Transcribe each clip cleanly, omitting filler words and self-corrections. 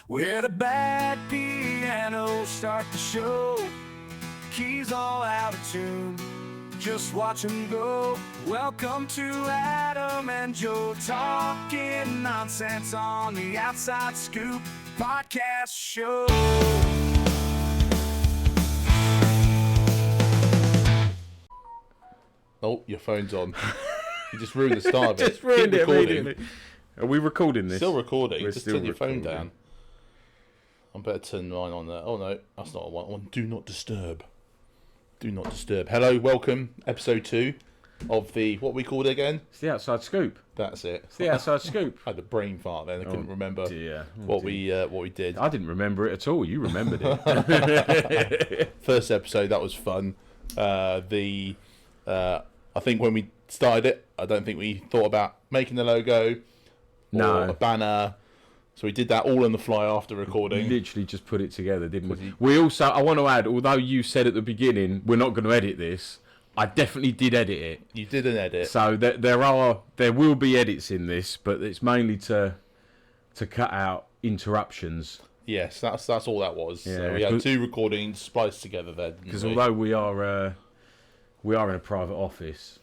Where the bad pianos start the show, keys all out of tune, just watch them go. Welcome to Adam and Joe talking nonsense on the Outside Scoop podcast show. Oh, your phone's on. You just ruined the start of it. Just ruined it immediately. Are we recording this? Still recording. We're just still turn your phone recording. down. I better turn mine on there. Oh no, that's not one. I want do not disturb. Do not disturb. Hello, welcome. Episode 2 of the, what we called it again? It's the Outside Scoop. That's it. It's the Outside Scoop. I had a brain fart then. I couldn't remember Dear. what we did. I didn't remember it at all. You remembered it. First episode, that was fun. I think when we started it, I don't think we thought about making the logo or No. a banner. So we did that all on the fly after recording. Literally just put it together, didn't we? We also, I want to add, although you said at the beginning we're not going to edit this, I definitely did edit it. You did an edit. So there will be edits in this, but it's mainly to cut out interruptions. Yes, that's all that was. Yeah, So we had 2 recordings spliced together there. Because although we are in a private office,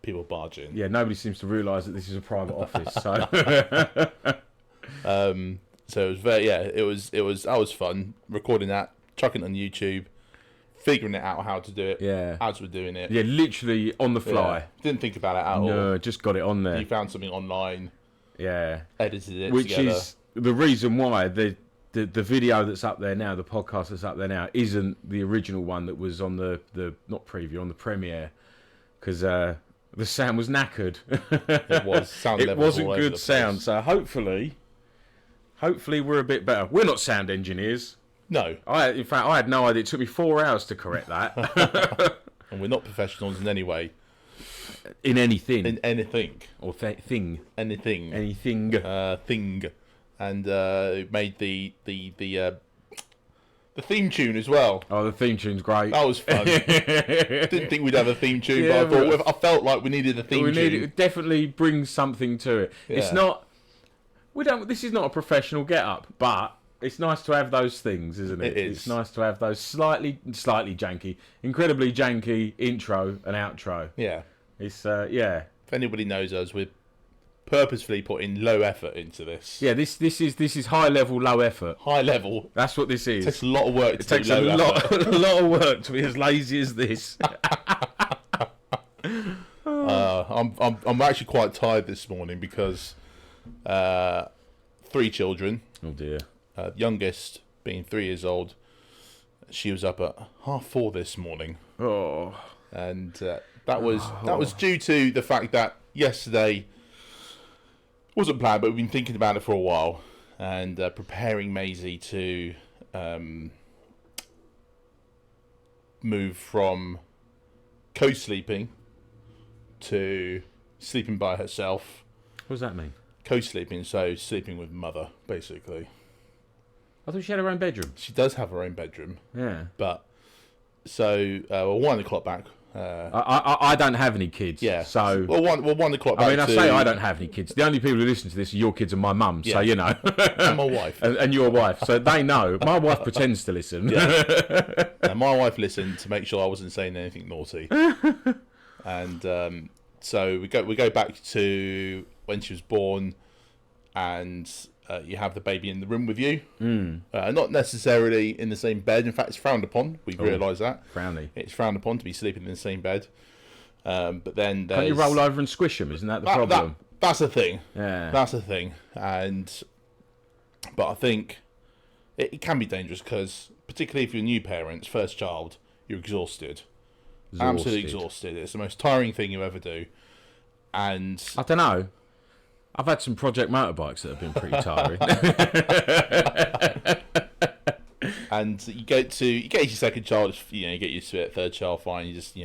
people barge in. yeah, nobody seems to realise that this is a private office. So So it was that was fun recording that, chucking it on YouTube, figuring it out how to do it. Yeah. As we're doing it. yeah, literally on the fly. Yeah. Didn't think about it at all. No, just got it on there. You found something online, Yeah, edited it which together. is the reason why the video that's up there now, the podcast that's up there now, isn't the original one that was on the not preview, on the premiere, because the sound was knackered. It was sound It levels wasn't all over good the sound. place. So hopefully we're a bit better. We're not sound engineers. No, In fact, I had no idea. It took me 4 hours to correct that. and we're not professionals in any way. In anything. In anything. Or thing. Anything. Anything. Thing. And made the theme tune as well. Oh, the theme tune's great. That was fun. Didn't think we'd have a theme tune, Yeah, but I felt like we needed a theme we tune. need it definitely brings something to it. It's Yeah. not. This is not a professional get-up, but it's nice to have those things, isn't it? It is. It's nice to have those slightly janky, incredibly janky intro and outro. Yeah. It's yeah. If anybody knows us, we're purposefully putting low effort into this. Yeah, this is high level, low effort. High level. That's what this is. It takes a lot of work to It takes do a low effort. lot of work to be as lazy as this. I'm actually quite tired this morning because 3 children. Oh dear. Youngest being 3 years old. She was up at 4:30 this morning, Oh. and that was due to the fact that yesterday wasn't planned, but we've been thinking about it for a while and preparing Maisie to move from co-sleeping to sleeping by herself. What does that mean? Co-sleeping, so sleeping with mother, basically. I thought she had her own bedroom. She does have her own bedroom, Yeah. but so 1 o'clock back. I don't have any kids. Yeah. So. Well, 1 o'clock back. I mean, I to, say I don't have any kids. The only people who listen to this are your kids and my mum. So, Yeah. you know. and my wife. and your wife. So they know. My wife pretends to listen. And my wife listened to make sure I wasn't saying anything naughty. And so we go back to when she was born, and you have the baby in the room with you. Not necessarily in the same bed. In fact, it's frowned upon. We've realised that. Frowny. It's frowned upon to be sleeping in the same bed. But then there's... Can't you roll over and squish them? Isn't that the problem? That's the thing. Yeah. That's the thing. But I think it can be dangerous because, particularly if you're new parents, first child, you're exhausted. Absolutely exhausted. It's the most tiring thing you ever do. And I don't know. I've had some project motorbikes that have been pretty tiring. and you get your second child, you get used to it. Third child, fine. You just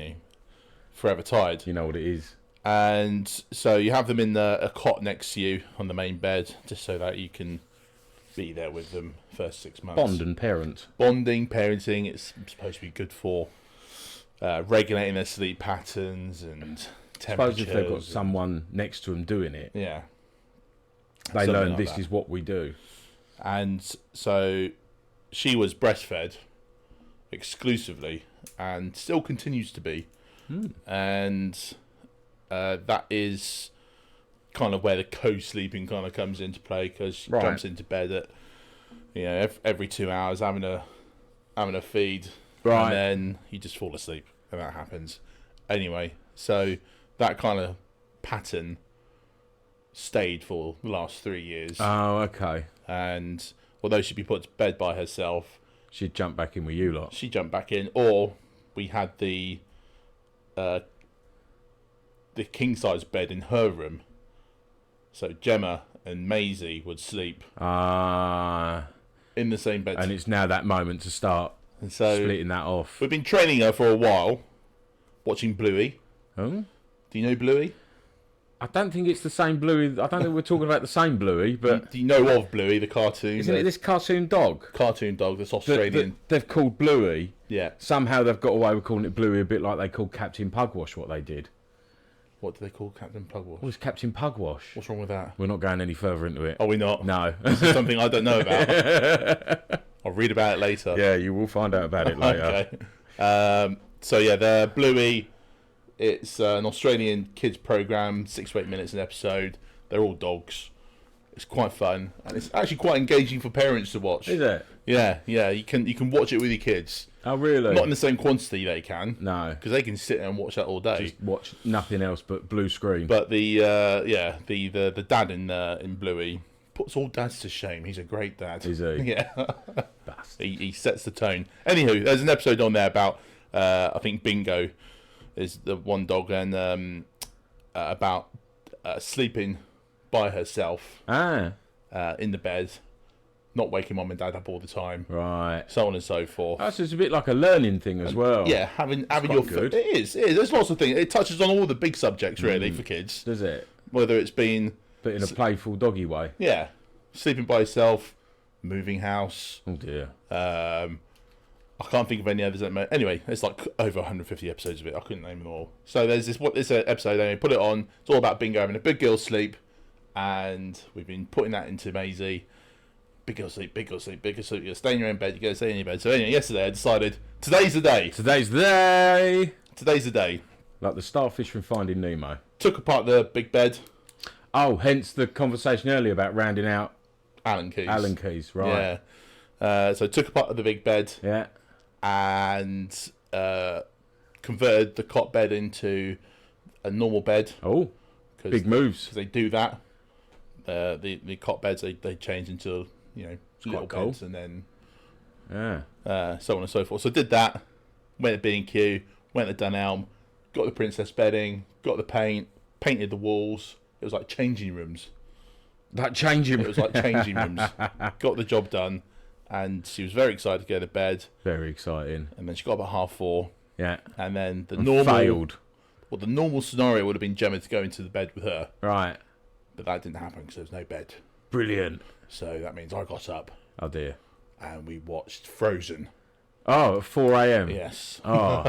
forever tired. You know what it is. And so you have them in a cot next to you on the main bed, just so that you can be there with them first 6 months. Bond and parent. Bonding, parenting. It's supposed to be good for regulating their sleep patterns and temperatures. Suppose if they've got someone next to them doing it, Yeah. they Something learn like this that. is what we do. And so she was breastfed exclusively and still continues to be. And that is kind of where the co-sleeping kind of comes into play, because she jumps into bed at every 2 hours having a feed, and then you just fall asleep, and that happens. Anyway, so that kind of pattern stayed for the last 3 years. Oh, okay. And although she'd be put to bed by herself, she'd jump back in with you lot. She jumped back in, or we had the king size bed in her room. So Gemma and Maisie would sleep in the same bed. And it's now that moment to start splitting that off. We've been training her for a while, watching Bluey. Oh? Do you know Bluey? I don't think it's the same Bluey. I don't think we're talking about the same Bluey, but... Do you know of Bluey, the cartoon? Isn't it this cartoon dog? Cartoon dog, that's Australian. They've called Bluey. Yeah. Somehow they've got away with calling it Bluey, a bit like they called Captain Pugwash what they did. What do they call Captain Pugwash? What was Captain Pugwash? What's wrong with that? We're not going any further into it. Are we not? No. This is something I don't know about. I'll read about it later. Yeah, you will find out about it later. Okay. So yeah, the Bluey, it's an Australian kids program, 6 to 8 minutes an episode. They're all dogs. It's quite fun, and it's actually quite engaging for parents to watch. Is it? Yeah. You can watch it with your kids. Oh, really? Not in the same quantity they can. No, because they can sit there and watch that all day. Just watch nothing else but blue screen. But the dad in Bluey puts all dads to shame. He's a great dad. Is he? Yeah. he sets the tone. Anywho, there's an episode on there about I think Bingo is the one dog, and about sleeping by herself in the bed, not waking mum and dad up all the time, right? So on and so forth. That's just a bit like a learning thing as well. Yeah, having your good. It is. There's lots of things. It touches on all the big subjects really for kids. Does it? Whether it's been, but in a playful doggy way. Yeah, sleeping by yourself, moving house. Oh dear. I can't think of any others. Anyway, there's like over 150 episodes of it. I couldn't name them all. So there's this episode. They put it on. It's all about Bingo having a big girl sleep, and we've been putting that into Maisie. Big girl sleep, big girl sleep, big girl sleep. You stay in your own bed. You go stay in your bed. So anyway, yesterday I decided today's the day. Today's the day. Today's the day. Like the starfish from Finding Nemo. Took apart the big bed. Oh, hence the conversation earlier about rounding out Allen keys. Allen keys, right? Yeah. So took apart the big bed. Yeah. And converted the cot bed into a normal bed. Oh, big moves. Because they do that. The cot beds they change into little beds, and then so on and so forth. So did that. Went to B&Q. Went to Dunelm. Got the princess bedding. Got the paint. Painted the walls. It was like changing rooms. It was like changing rooms. Got the job done. And she was very excited to go to bed. Very exciting. And then she got about 4:30. Yeah. And then failed. Well, the normal scenario would have been Gemma to go into the bed with her. Right. But that didn't happen because there was no bed. Brilliant. So that means I got up. Oh dear. And we watched Frozen. Oh, at 4 a.m. Yes. Oh.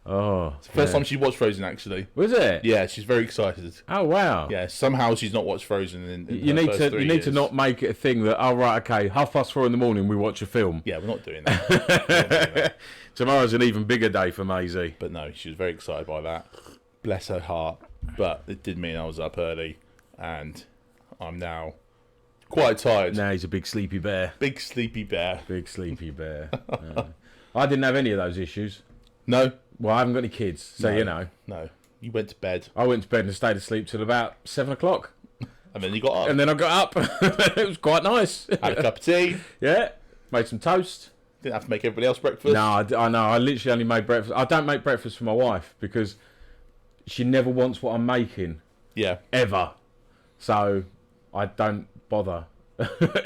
Oh. It's the first time she watched Frozen, actually. Was it? Yeah, she's very excited. Oh wow. Yeah, somehow she's not watched Frozen in you her need first to 3 you need years. to not make it a thing that right, okay, 4:30 in the morning we watch a film. Yeah, we're not doing that. We're not doing that. Tomorrow's an even bigger day for Maisie. But no, she was very excited by that. Bless her heart. But it did mean I was up early, and I'm now quite tired. Now he's a big sleepy bear. Big sleepy bear. Big sleepy bear. I didn't have any of those issues. No. Well, I haven't got any kids, so No. You went to bed. I went to bed and stayed asleep till about 7 o'clock. And then you got up. And then I got up. It was quite nice. Had a cup of tea. Yeah. Made some toast. Didn't have to make everybody else breakfast. No, I know. I literally only made breakfast. I don't make breakfast for my wife because she never wants what I'm making. Yeah. Ever. So I don't bother.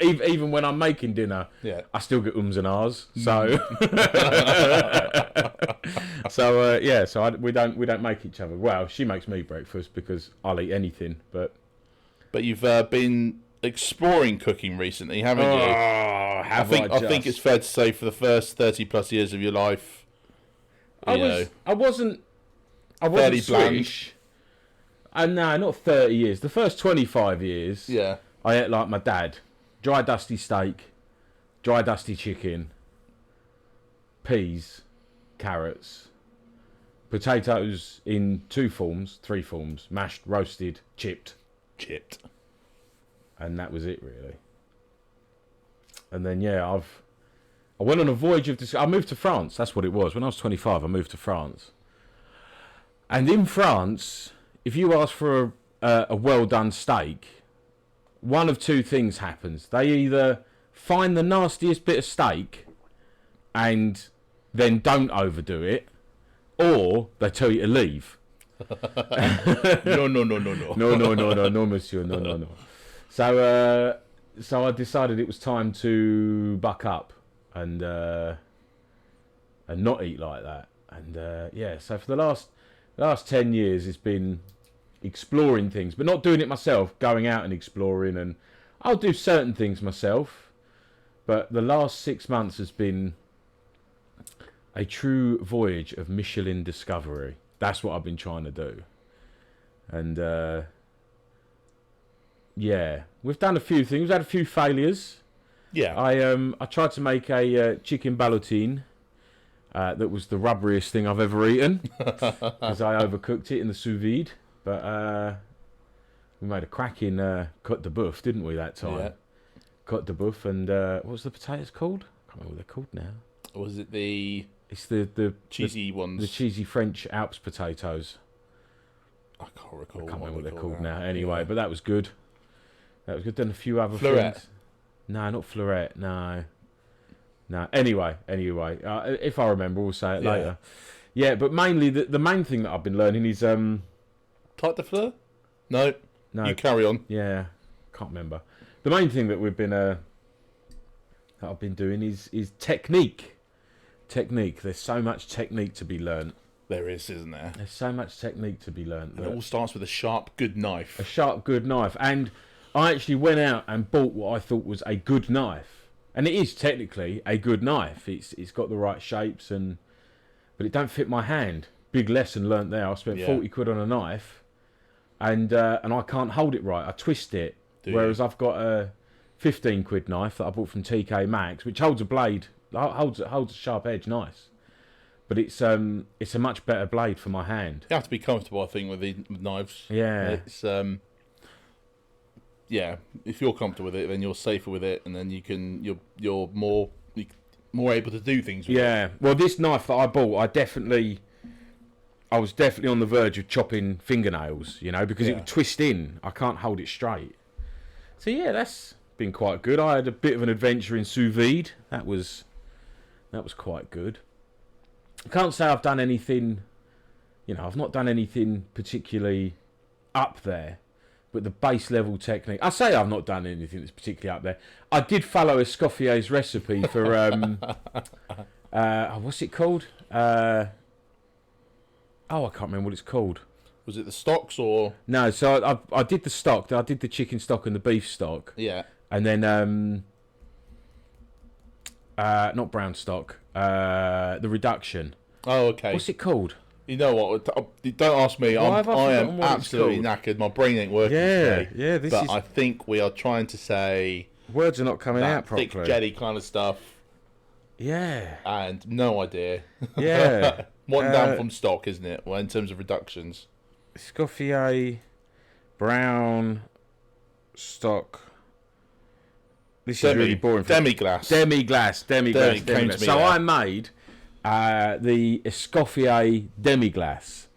Even when I'm making dinner, I still get ums and ahs. So, we don't make each other. Well, she makes me breakfast because I'll eat anything. But you've been exploring cooking recently, haven't you? I think it's fair to say for the first 30+ years of your life, I wasn't fairly Swedish. No, not 30 years. The first 25 years, yeah, I ate like my dad, dry dusty steak, dry dusty chicken, peas, carrots, potatoes in 3 forms, mashed, roasted, chipped. And that was it, really. And then, yeah, I went on a voyage of... I moved to France, that's what it was. When I was 25, I moved to France. And in France, if you ask for a well-done steak, one of 2 things happens. They either find the nastiest bit of steak and then don't overdo it, or they tell you to leave. No. No, monsieur, no. So I decided it was time to buck up and not eat like that. And yeah, so for the last 10 years, it's been exploring things, but not doing it myself, going out and exploring. And I'll do certain things myself, but the last 6 months has been a true voyage of Michelin discovery. That's what I've been trying to do. And yeah, we've done a few things. We've had a few failures. Yeah. I tried to make a chicken ballotine. That was the rubberiest thing I've ever eaten because I overcooked it in the sous vide. But we made a cracking Côte de Boeuf, didn't we, that time? Yeah. Côte de Boeuf, and what was the potatoes called? I can't remember what they're called now. Was it the... It's the cheesy ones? The cheesy French Alps potatoes. I can't recall. I can't remember what they're called now. now. Anyway, yeah. But that was good. That was good. Then a few other Fleurette. things. No, not Fleurette. No. Anyway. If I remember, we'll say it later. Yeah, but mainly the main thing that I've been learning is Tarte de fleur? No. You carry on. Yeah, can't remember. The main thing that we've been that I've been doing is technique. Technique. There's so much technique to be learnt. There is, isn't there? There's so much technique to be learnt. And it all starts with a sharp, good knife. A sharp, good knife. And I actually went out and bought what I thought was a good knife. And it is technically a good knife. It's got the right shapes, but it don't fit my hand. Big lesson learnt there. I spent 40 quid on a knife, and I can't hold it right. I twist it. Whereas I've got a 15 quid knife that I bought from TK Maxx, which holds a blade, holds a sharp edge nice. But it's a much better blade for my hand. You have to be comfortable, I think, with knives. Yeah. It's yeah. If you're comfortable with it, then you're safer with it, and then you're more able to do things with it. Yeah. Well, this knife that I bought, I was definitely on the verge of chopping fingernails, because it would twist in. I can't hold it straight. So yeah, that's been quite good. I had a bit of an adventure in sous vide. That was quite good. I can't say I've done anything, I've not done anything particularly up there, but the base level technique. I say I've not done anything that's particularly up there. I did follow Escoffier's recipe for what's it called? I can't remember what it's called. Was it the stocks or? No, so I did the stock. I did the chicken stock and the beef stock. Yeah. And then not brown stock. The reduction. Oh, okay. What's it called? You know what? Don't ask me. I am absolutely knackered. My brain ain't working today. Yeah. But I think we are trying to say words are not coming out properly. Thick jelly kind of stuff. Yeah. And no idea. Yeah. One down from stock, isn't it? Well, in terms of reductions. Escoffier, brown stock. This is really boring. Demi-glace. Demi-glace. So I made the Escoffier demi-glace,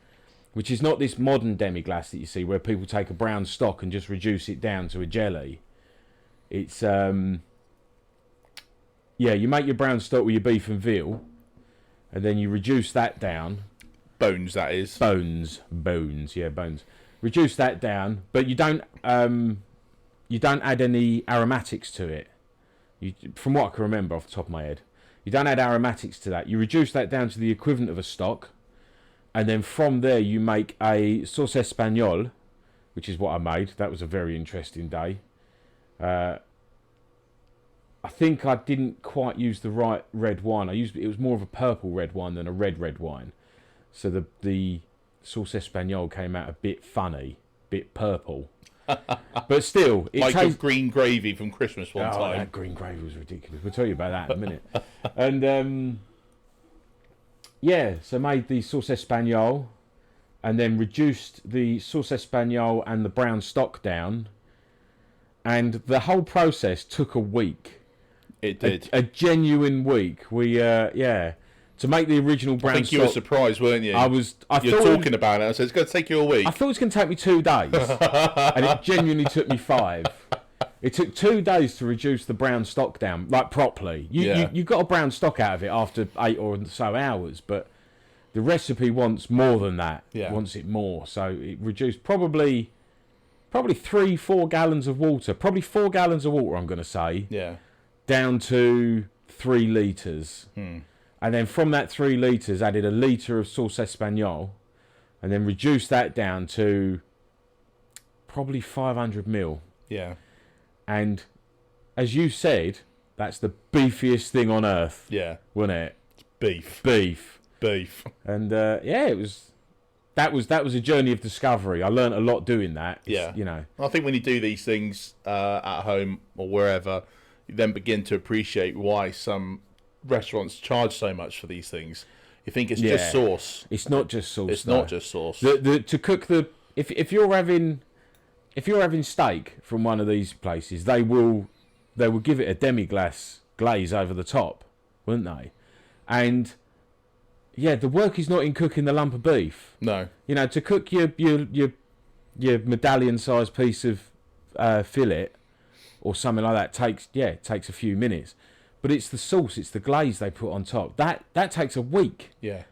which is not this modern demi-glace that you see where people take a brown stock and just reduce it down to a jelly. It's you make your brown stock with your beef and veal, and then you reduce that down. Bones, that is. Bones. Reduce that down, but you don't add any aromatics to it. From what I can remember off the top of my head, you don't add aromatics to that. You reduce that down to the equivalent of a stock, and then from there you make a sauce espagnole, which is what I made. That was a very interesting day. I think I didn't quite use the right red wine. It was more of a purple red wine than a red wine. So the sauce espagnole came out a bit funny, bit purple. But still, it Like your tastes... green gravy from Christmas one Oh, time. that green gravy was ridiculous. We'll tell you about that in a minute. And, yeah, so made the sauce espagnole and then reduced the sauce espagnole and the brown stock down. And the whole process took a week. It did. A genuine week. We, to make the original brown stock... I think you were surprised, weren't you? thought You're talking about it. I said, it's going to take you a week. I thought it was going to take me 2 days. And it genuinely took me 5. It took 2 days to reduce the brown stock down, like properly. You got a brown stock out of it after 8 or so hours, but the recipe wants more than that. Yeah. It wants it more. So it reduced probably 3-4 gallons of water, probably 4 gallons of water, I'm going to say, Yeah. down to 3 litres. And then from that 3 litres, added a litre of sauce espagnole, and then reduced that down to probably 500 ml. Yeah. And as you said, that's the beefiest thing on earth, Yeah. wasn't it? Beef. Beef. And it was. That was a journey of discovery. I learnt a lot doing that. Yeah. You know. I think when you do these things at home or wherever, you then begin to appreciate why some restaurants charge so much for these things. You think it's just sauce. It's not just sauce. It's not just sauce. To cook the if you're having steak from one of these places, they will give it a glaze over the top, wouldn't they? And yeah, the work is not in cooking the lump of beef. No. You know, to cook your medallion-sized piece of fillet or something like that takes a few minutes. But it's the sauce, it's the glaze they put on top. That takes a week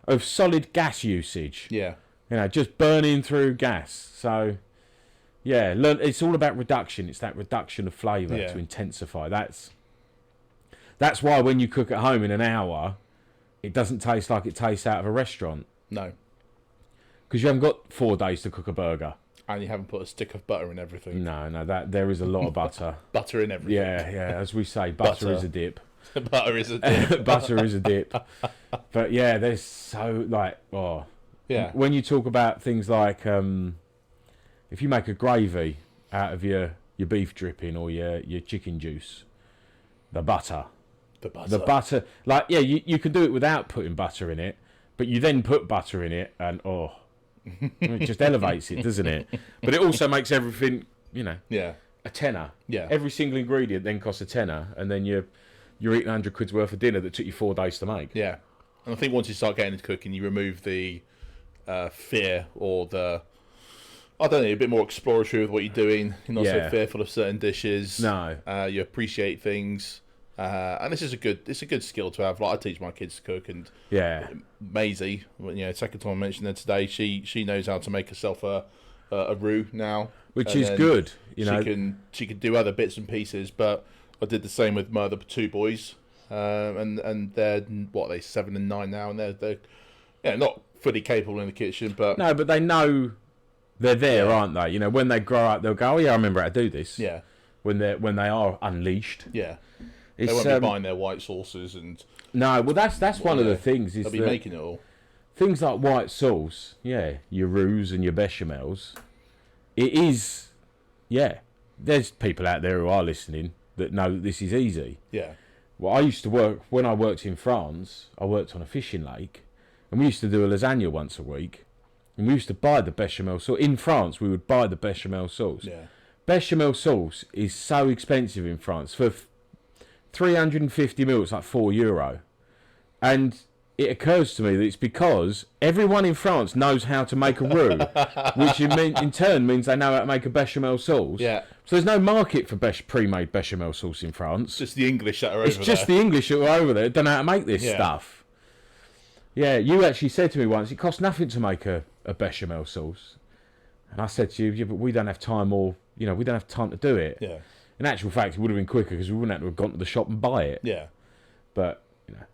of solid gas usage. Yeah. You know, just burning through gas. So, yeah, it's all about reduction. It's that reduction of flavour to intensify. That's why when you cook at home in an hour, it doesn't taste like it tastes out of a restaurant. No. Because you haven't got 4 days to cook a burger. And you haven't put a stick of butter in everything. No, there is a lot of butter. Butter in everything. Yeah, as we say, butter is a dip. Butter is a dip. Butter is a dip. But yeah, there's so when you talk about things like if you make a gravy out of your beef dripping or your chicken juice, the butter, like you can do it without putting butter in it, but you then put butter in it and it just elevates it, doesn't it? But it also makes everything, a tenner. Yeah. Every single ingredient then costs a tenner, and then you're eating 100 quid's worth of dinner that took you 4 days to make. Yeah. And I think once you start getting into cooking, you remove the fear or a bit more exploratory with what you're doing. You're not so fearful of certain dishes. No. You appreciate things. And this is a good skill to have. Like, I teach my kids to cook, and Maisie, second time I mentioned her today, she knows how to make herself a roux now, which is good. She can do other bits and pieces, but I did the same with my other 2 boys, and they're 7 and 9 now, and they're not fully capable in the kitchen, but but they know they're there, aren't they? When they grow up, they'll go, "Oh yeah, I remember how to do this." Yeah. When they are unleashed. Yeah. They won't be buying their white sauces and... No, well, that's one of the things. They'll be making it all. Things like white sauce, your roux and your bechamels, it is, there's people out there who are listening that know that this is easy. Yeah. Well, when I worked in France, I worked on a fishing lake, and we used to do a lasagna once a week, and we used to buy the bechamel sauce. In France, we would buy the bechamel sauce. Yeah. Bechamel sauce is so expensive in France. For 350 ml, it's like €4. And it occurs to me that it's because everyone in France knows how to make a roux, which in turn means they know how to make a bechamel sauce. Yeah. So there's no market for pre-made bechamel sauce in France. It's just the English that are over there. It's just the English that are over there that don't know how to make this stuff. Yeah, you actually said to me once, it costs nothing to make a bechamel sauce. And I said to you, but we don't have time we don't have time to do it. Yeah. In actual fact, it would have been quicker because we wouldn't have to have gone to the shop and buy it. Yeah. But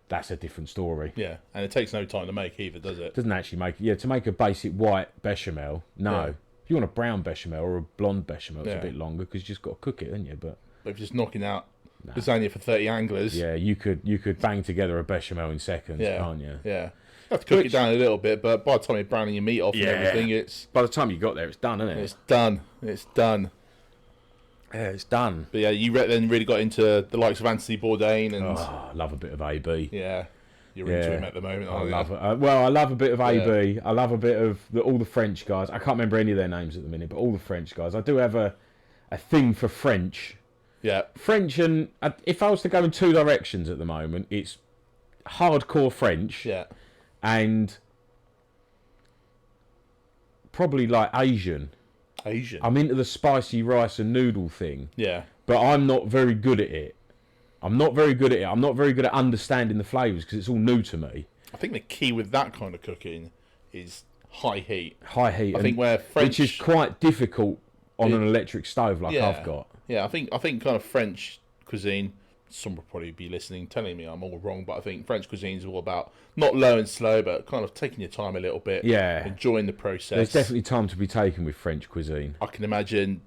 that's a different story. Yeah, and it takes no time to make either, does it? It doesn't actually make... Yeah, to make a basic white bechamel, no. Yeah. If you want a brown bechamel or a blonde bechamel, it's a bit longer because you just got to cook it, haven't you? But if you're just knocking out lasagna for 30 anglers... Yeah, you could bang together a bechamel in seconds, can't you? Yeah. You have to cook it down a little bit, but by the time you're browning your meat off and everything, it's... By the time you got there, it's done, isn't it? It's done. It's done. Yeah, it's done. But yeah, you then really got into the likes of Anthony Bourdain, and I love a bit of AB. yeah, you're into him at the moment. I love it. I love a bit of AB. I love a bit of all the French guys. I can't remember any of their names at the minute, but all the French guys. I do have a thing for French. Yeah. French, and if I was to go in two directions at the moment, it's hardcore French. Yeah. And probably like Asian. I'm into the spicy rice and noodle thing. Yeah. But I'm not very good at it. I'm not very good at understanding the flavours because it's all new to me. I think the key with that kind of cooking is high heat. High heat. I think where French... Which is quite difficult on an electric stove like I've got. Yeah, I think kind of French cuisine, some will probably be listening telling me I'm all wrong, but I think French cuisine is all about not low and slow, but kind of taking your time a little bit. Yeah. Enjoying the process. There's definitely time to be taken with French cuisine. I can imagine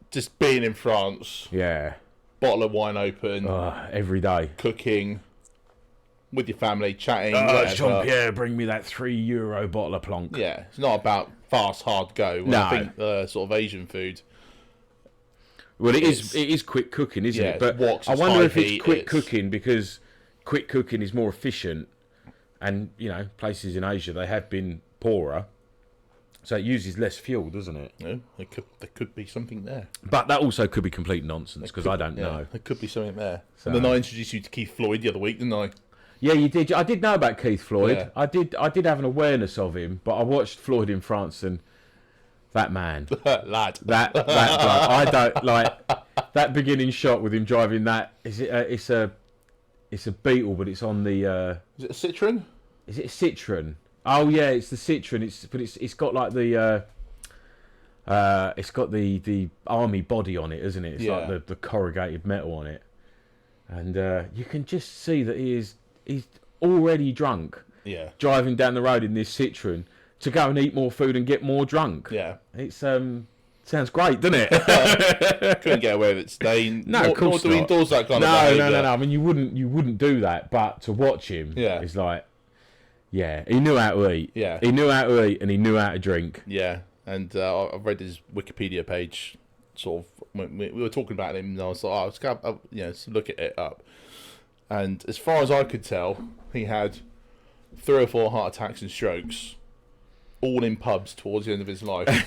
just being in France. Yeah. Bottle of wine open. Every day. Cooking. With your family, chatting. Jean-Pierre, bring me that €3 bottle of Plonk. Yeah. It's not about fast, hard go. No. I think sort of Asian food. Well, it is quick cooking, isn't it? But woks, I wonder if heat, it's quick cooking because quick cooking is more efficient, and places in Asia they have been poorer, so it uses less fuel, doesn't it? No, there could be something there. But that also could be complete nonsense because I don't know. There could be something there. So. And then I introduced you to Keith Floyd the other week, didn't I? Yeah, you did. I did know about Keith Floyd. Yeah. I did have an awareness of him, but I watched Floyd in France and. That man, lad, that bloke. I don't like that beginning shot with him driving that. Is it? It's a Beetle, but it's on the. Is it a Citroen? Is it a Citroen? Oh yeah, it's the Citroen. It's got like the. It's got the army body on it, isn't it? It's like the corrugated metal on it, and you can just see that he's already drunk. Yeah. Driving down the road in this Citroen. To go and eat more food and get more drunk. Yeah. It's sounds great, doesn't it? Couldn't get away with it today. No, of course not. Do we endorse that kind of behaviour? No. I mean, you wouldn't do that, but to watch him, it's like, yeah, he knew how to eat. Yeah. He knew how to eat and he knew how to drink. Yeah, and I've read his Wikipedia page. Sort of, when we were talking about him, and I was like, let's go, let's look at it up. And as far as I could tell, he had 3 or 4 heart attacks and strokes. All in pubs towards the end of his life. I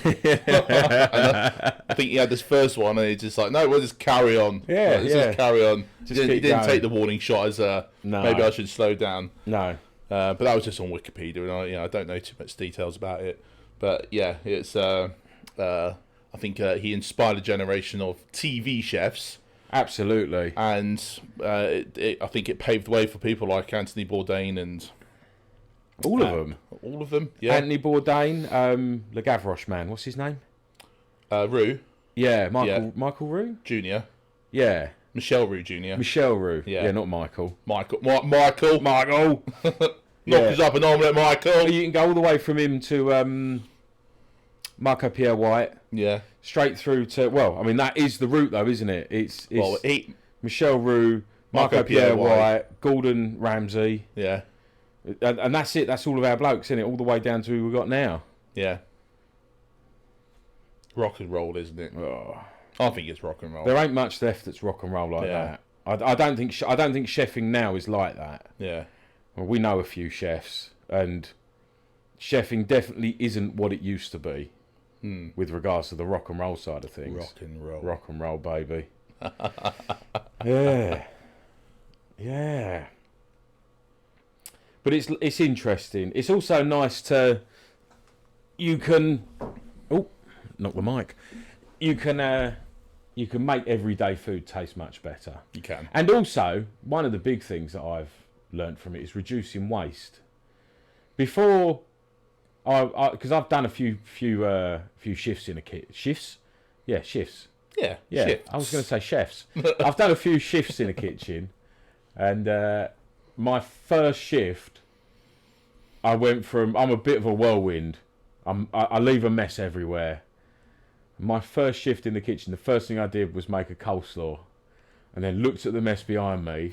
think he had this first one, and he's just like, "No, we'll just carry on. Just carry on." He didn't take the warning shot as maybe I should slow down. No, but that was just on Wikipedia, and I don't know too much details about it. But yeah, it's I think he inspired a generation of TV chefs. Absolutely, and I think it paved the way for people like Anthony Bourdain and. All of them, yeah. Anthony Bourdain, Le Gavroche man, what's his name? Roux. Yeah, Michael Roux? Junior. Yeah. Michel Roux Jr. Michel Roux. Yeah, not Michael. Michael. Knock us up an omelette, Michael. You can go all the way from him to Marco Pierre White. Yeah. Straight through to, I mean, that is the route though, isn't it? It's Michel Roux, Marco Pierre White, Gordon Ramsay. Yeah. And that's it. That's all of our blokes, isn't it? All the way down to who we've got now. Yeah. Rock and roll, isn't it? Oh. I think it's rock and roll. There ain't much left that's rock and roll like that. I don't think chefing now is like that. Yeah. Well, we know a few chefs, and chefing definitely isn't what it used to be with regards to the rock and roll side of things. Rock and roll, baby. Yeah. But it's interesting. It's also nice to you can knock the mic. You can make everyday food taste much better. You can. And also, one of the big things that I've learned from it is reducing waste. Before because I've done a few shifts in a kit. Shifts? Yeah, shifts. Yeah. Shifts. I was going to say chefs. I've done a few shifts in a kitchen, and my first shift, I'm a bit of a whirlwind. I leave a mess everywhere. My first shift in the kitchen, the first thing I did was make a coleslaw. and then looked at the mess behind me,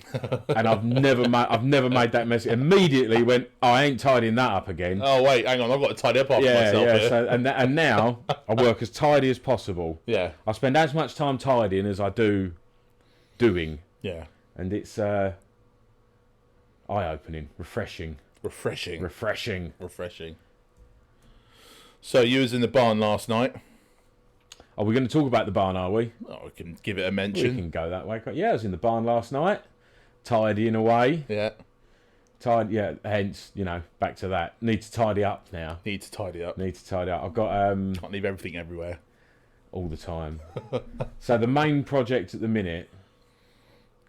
and I've never made that mess. Immediately went, oh, I ain't tidying that up again. Oh wait, hang on, I've got to tidy up after myself here. So, and now I work as tidy as possible. Yeah. I spend as much time tidying as I do doing. Yeah. And it's eye-opening, refreshing. So you was in the barn last night. Are we going to talk about the barn, are we? Oh, we can give it a We mention. can go that way. Yeah, I was in the barn last night, tidying away. Yeah. Hence, back to that. Need to tidy up now. Need to tidy up. I've got Can't leave everything everywhere. all the time. So the main project at the minute.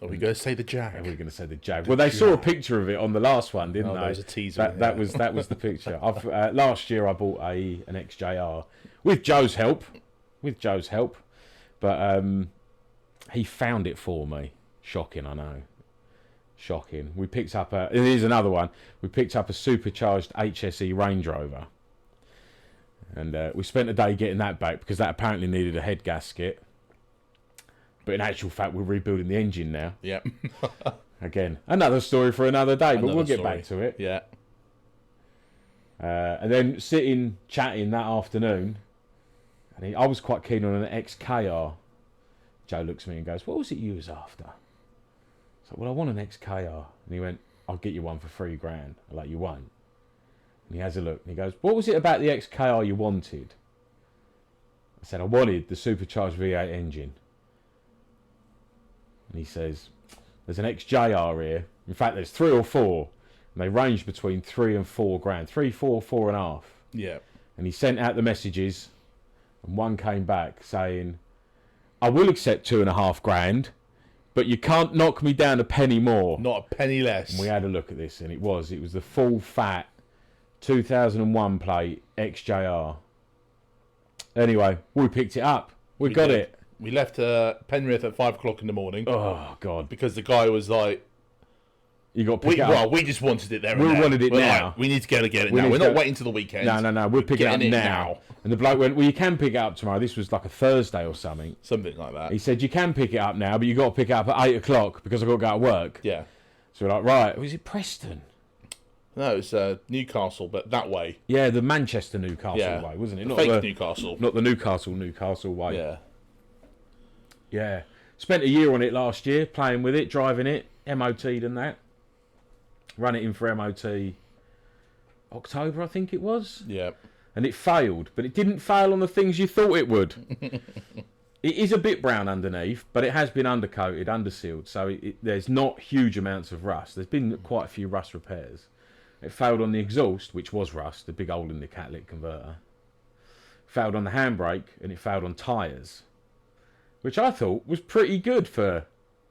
Are we going to say the Jag? We're going to say the Jag. Well, they saw a picture of it on the last one, didn't they? There was a teaser. That was the picture. Last year I bought an XJR with Joe's help. But he found it for me. Shocking, I know. Shocking. We picked up here's another one. We picked up a supercharged HSE Range Rover. And we spent a day getting that back because that apparently needed a head gasket. But in actual fact, we're rebuilding the engine now. Yep. Again, another story for another day, but we'll get back to it. Yeah. And then chatting that afternoon, and I was quite keen on an XKR. Joe looks at me and goes, what was it you was after? So, well, I want an XKR. And he went, I'll get you one for $3,000. I'm like, you won't? And he has a look, and he goes, what was it about the XKR you wanted? I said, I wanted the supercharged V8 engine. And he says, there's an XJR here. In fact, there's 3 or 4. And they range between $3,000 and $4,000. 3, 4, 4.5. Yeah. And he sent out the messages. And one came back saying, I will accept $2,500, but you can't knock me down a penny more. Not a penny less. And we had a look at this, and it was the full fat 2001 plate XJR. Anyway, we picked it up. We got did. it. We left Penrith at 5 o'clock in the morning. Oh, God. Because the guy was like, You got to pick it up. Well, we just wanted it there and We there. wanted it We're now. like, we need to get it now. We're not waiting till the weekend. No. We'll pick it up now. And the bloke went, well, you can pick it up tomorrow. This was like a Thursday or something. Something like that. He said, you can pick it up now, but you got to pick it up at 8 o'clock because I've got to go to work. Yeah. So we're like, right. Was it Preston? No, it's Newcastle, but that way. Yeah, the Manchester-Newcastle way, wasn't it? Not fake Newcastle. Not the Newcastle way. Yeah. Yeah. Spent a year on it last year, playing with it, driving it, MOT'd and that. Run it in for MOT October, I think it was. Yeah. And it failed, but it didn't fail on the things you thought it would. It is a bit brown underneath, but it has been undercoated, undersealed, so there's not huge amounts of rust. There's been quite a few rust repairs. It failed on the exhaust, which was rust, the big hole in the catalytic converter. Failed on the handbrake, and it failed on tyres, which I thought was pretty good for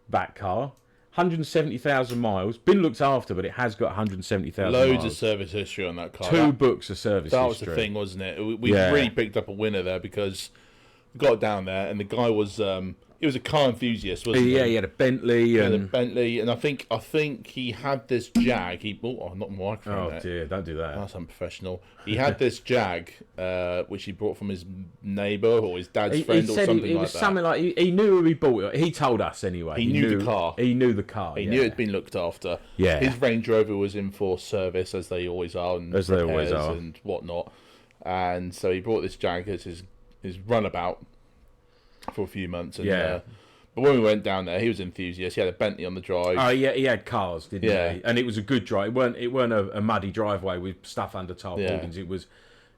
that car. 170,000 miles. Been looked after, but it has got 170,000 miles. Loads of service history on that car. 2 books of service history. That was the thing, wasn't it? We really picked up a winner there because we got down there and the guy was... he was a car enthusiast, wasn't he? Yeah, he had a Bentley. He had a Bentley, and I think he had this Jag. Not my microphone. Oh dear, don't do that. That's unprofessional. He had this Jag, which he brought from his neighbour or his dad's friend or something like that. It was something like he knew where he bought it. He told us anyway. He knew the car. He knew the car. He knew it'd been looked after. Yeah. His Range Rover was in for service, as they always are, and as they always are, and whatnot. And so he brought this Jag as his runabout for a few months. And, but when we went down there, he was an enthusiast. He had a Bentley on the drive. Oh yeah, he had cars, didn't he? And it was a good drive. It weren't a muddy driveway with stuff under tarpaulins. It was,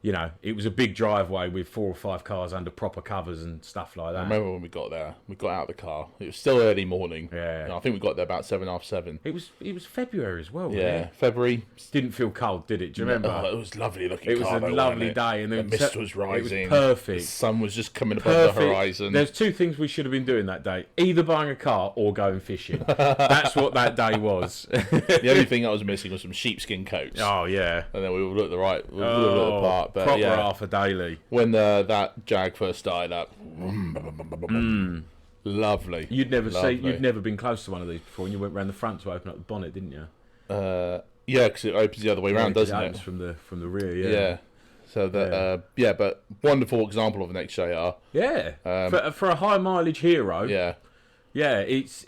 it was a big driveway with 4 or 5 cars under proper covers and stuff like that. I remember when we got there. We got out of the car. It was still early morning. Yeah. And I think we got there about 7:30. It was February as well. Wasn't it? February. Didn't feel cold, did it? Do you remember? Oh, it was lovely looking. It was a lovely day, and the mist was rising. It was perfect. The sun was just coming above the horizon. There's 2 things we should have been doing that day: either buying a car or going fishing. That's what that day was. The only thing that was missing was some sheepskin coats. Oh yeah. And then we would look the part. But proper half a daily. When that Jag first started up, lovely. You'd never been close to one of these before, and you went round the front to open up the bonnet, didn't you? Yeah, because it opens the other way around, doesn't it? From the rear, yeah. Yeah. So that but wonderful example of an XJR. Yeah. For a high mileage hero. Yeah. Yeah, it's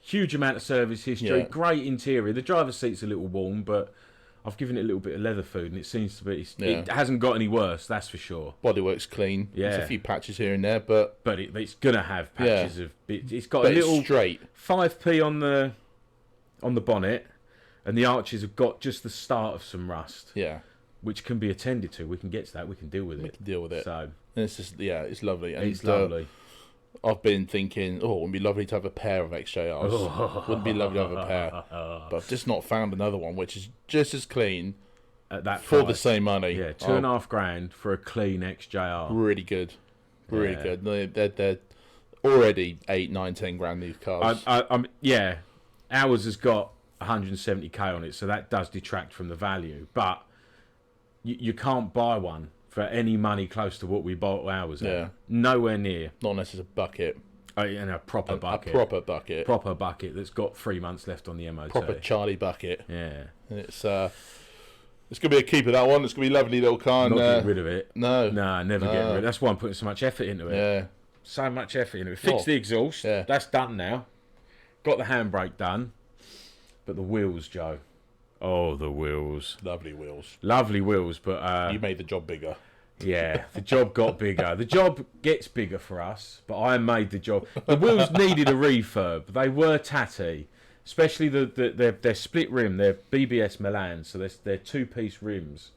huge amount of service history, Yeah. great interior. The driver's seat's a little warm, but I've given it a little bit of leather food, and it seems to be. Yeah. It hasn't got any worse, that's for sure. Bodywork's clean. Yeah. There's a few patches here and there, but It's gonna have patches of. It's got a it's little straight. 5p on the bonnet, and the arches have got just the start of some rust, Yeah, which can be attended to. We can get to that. We can deal with it. we can deal with it. So And it's just it's lovely. And, it's lovely. I've been thinking, oh, it would be lovely to have a pair of XJRs. Wouldn't be lovely to have a pair, but I've just not found another one which is just as clean At that for price. the same money. Yeah, £2,500 for a clean XJR. Really good, really Yeah. good. They're already 8, 9, 10 grand these cars. Yeah, ours has got 170k on it, so that does detract from the value. But you can't buy one for any money close to what we bought ours at. Yeah. Nowhere near. Not unless it's a bucket, And a proper bucket. a proper bucket, Proper bucket that's got 3 months left on the MOT. proper Charlie bucket. Yeah. And it's gonna be a keeper, that one. It's gonna be a lovely little car. Not And, getting rid of it. no, Nah, never No. getting rid of it. That's why I'm putting so much effort into it. yeah, So much effort into it. Fix Oh. the exhaust. Yeah. That's done now. Got the handbrake done. But the wheels, Joe. Oh, the wheels. lovely wheels. Lovely wheels, but You made the job bigger. yeah, the job got bigger. The job gets bigger for us, but I made the job. The wheels needed a refurb. They were tatty, especially they're split rim. They're BBS Milan, so they're 2-piece rims.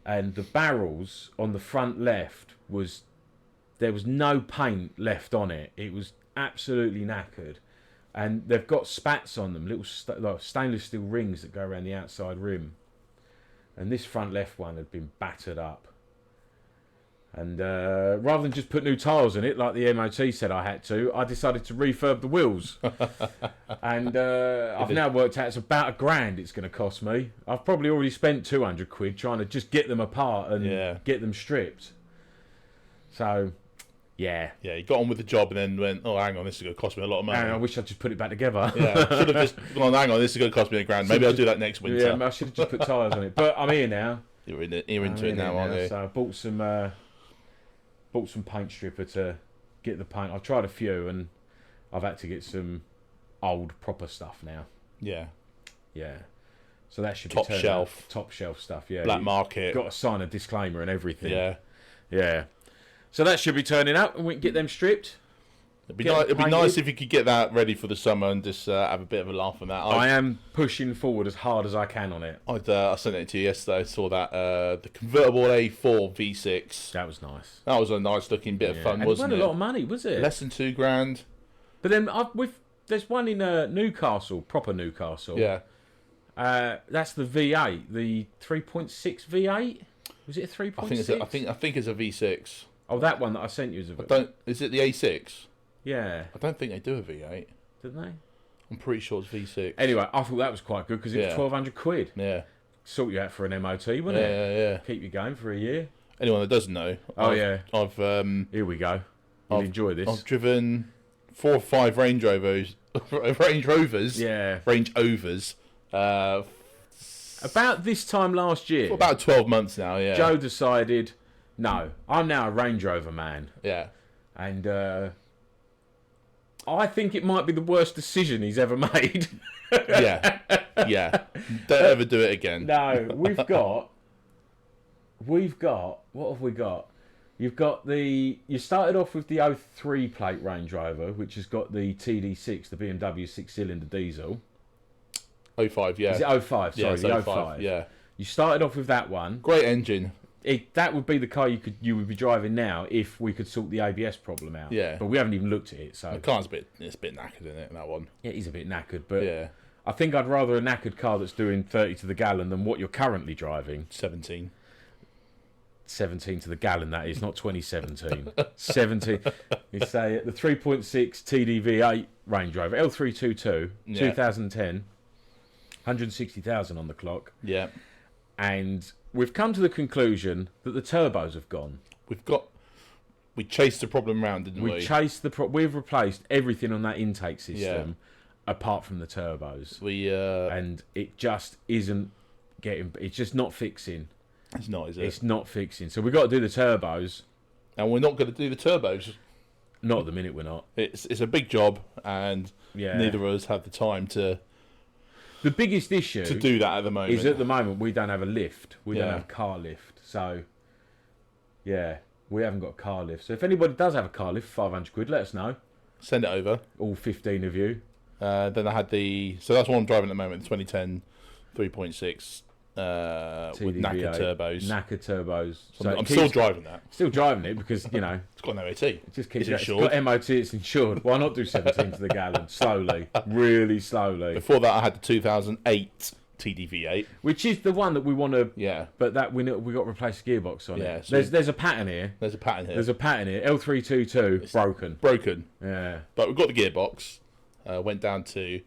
And the barrels on the front left there was no paint left on it. It was absolutely knackered. And they've got spats on them, little like stainless steel rings that go around the outside rim. And this front left one had been battered up. And rather than just put new tyres in it, like the MOT said I had to, I decided to refurb the wheels. And I've now worked out it's about £1,000 it's going to cost me. I've probably already spent 200 quid trying to just get them apart and get them stripped. So, yeah. Yeah, you got on with the job and then went, oh, hang on, this is going to cost me a lot of money. And I wish I'd just put it back together. Yeah, should have just gone, hang on, this is going to cost me £1,000. Maybe I'll do that next winter. Yeah, I should have just put tyres on it. But I'm here now. You're into it now, aren't you? So I bought some paint stripper to get the paint. I've tried a few and I've had to get some old proper stuff now. Yeah. Yeah. So that should Top be shelf. Top shelf stuff, yeah. Black You've market. got to sign a disclaimer and everything. Yeah. Yeah. So that should be turning up and we can get them stripped. It'd be Get nice if you could get that ready for the summer and just have a bit of a laugh on that. I am pushing forward as hard as I can on it. I sent it to you yesterday. I saw that the convertible A4 V6. That was nice. That was a nice looking bit of fun, And it wasn't wasn't it? a lot of money, was it? Less than £2,000. But then there's one in Newcastle, proper Newcastle. Yeah. That's the V8, the 3.6 V8. Was it a 3.6? I think it's a V6. Oh, that one that I sent you is a Is it the A6? Yeah, I don't think they do a V8. didn't they? I'm pretty sure it's V6. Anyway, I thought that was quite good because it was Yeah. 1,200 quid. Yeah. Sort you out for an MOT, wouldn't Yeah, it? yeah, yeah. Keep you going for a year. Anyone that doesn't know. Oh, I've Here we go. You'll enjoy this. I've driven 4 or 5 Range Rovers. Range Rovers. Yeah. Range Overs. About this time last year, For about 12 months now, yeah. Joe decided, no, I'm now a Range Rover man. Yeah. And I think it might be the worst decision he's ever made. Yeah. Yeah. Don't ever do it again. No, we've got, what have we got? You started off with the 03 plate Range Rover, which has got the TD6, the BMW 6-cylinder diesel. 05, yeah. Is it 05? Sorry, Yeah, it's the 05, yeah. You started off with that one. Great engine. That would be the car you would be driving now if we could sort the ABS problem out. Yeah. But we haven't even looked at it, so The car's it's a bit knackered, isn't it, that one? it is a bit knackered. But Yeah. I think I'd rather a knackered car that's doing 30 to the gallon than what you're currently driving. 17. 17 to the gallon, that is, not 2017. 17. It's the 3.6 TDV8 Range Rover, L322, Yeah. 2010, 160,000 on the clock. Yeah. And we've come to the conclusion that the turbos have gone. We chased the problem around, didn't we? We've replaced everything on that intake system apart from the turbos. And it just isn't it's just not fixing. it's not, is it? It's not fixing. So we've got to do the turbos. And we're not going to do the turbos. Not at the minute, we're not. It's a big job, and Yeah. neither of us have the time to The biggest issue do that at the moment. is at the moment we don't have a lift. We don't Yeah. have a car lift. So, yeah, we haven't got a car lift. So if anybody does have a car lift, £500, let us know. Send it over. All 15 of you. Then I had so that's what I'm driving at the moment, the 2010 3.6 with TDV8, Naka turbos. Naka turbos. So I'm still driving that. Still driving it because, you know, It's got an MOT. it just keeps Is it it's insured? got MOT, it's insured. Why not do 17 to the gallon? Slowly. Really slowly. Before that, I had the 2008 TDV8. Which is the one that we want to... Yeah, But that we got to replace the gearbox on Yeah, it. so- There's a pattern here. there's a pattern here. There's a pattern here. L322, broken. Broken, Yeah. but we've got the gearbox. Went down to